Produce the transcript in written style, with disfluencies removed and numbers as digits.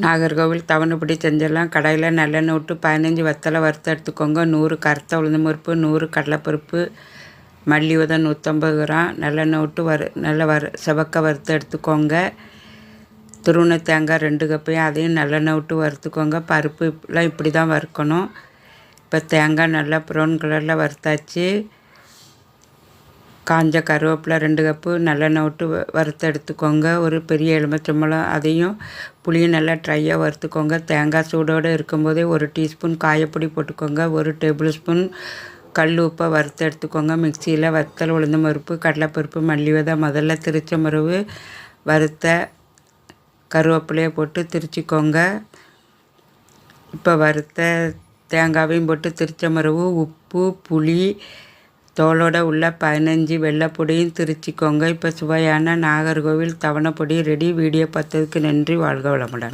நாகர்கோவில் தவணைப்பொடி செஞ்சிடலாம். கடாயில் நல்லெண்ணெய் விட்டு 15 வத்தலை வறுத்து எடுத்துக்கோங்க. 100 கറുத்த உளுந்தம் பருப்பு, 100 கடலைப்பருப்பு, மல்லி விதை 150 கிராம் நல்லெண்ணெய் விட்டு நல்லா செவக்க வறுத்து எடுத்துக்கோங்க. துருவன தேங்காய் 2 கப்பையும் அதையும் நல்லெண்ணெய் விட்டு வறுத்துக்கோங்க. பருப்புலாம் இப்படி தான் வறுக்கணும். இப்போ தேங்காய் நல்லா ப்ரௌன் கலரில் வறுத்தாச்சு. காஞ்ச கருவேப்பிலை 2 கப்பு நல்லெண்ணெய் விட்டு வறுத்து எடுத்துக்கோங்க. ஒரு பெரிய எலுமிச்சம்பழம் அதையும் புளியும் நல்லா ட்ரையாக வறுத்துக்கோங்க. தேங்காய் சூடோடு இருக்கும்போதே 1 டீஸ்பூன் காயப்பொடி போட்டுக்கோங்க. 1 டேபிள் ஸ்பூன் கல் உப்பை வறுத்து எடுத்துக்கோங்க. மிக்சியில் வத்தல், உளுந்தம் பருப்பு, கடலைப்பருப்பு, மல்லி விதை முதல்ல திரிச்ச மரவு வறுத்த கருவேப்பிலையை போட்டு திரிச்சிக்கோங்க. இப்போ வறுத்த தேங்காவையும் போட்டு திரிச்ச மரவு உப்பு, புளி, தோலோட உள்ள 15 வெள்ளைப்பொடியும் திரிச்சிக்கோங்க. இப்போ சுவையான நாகர்கோவில் தவணைப்பொடி ரெடி. வீடியோ பார்த்ததுக்கு நன்றி. வாழ்க வளமுடன்.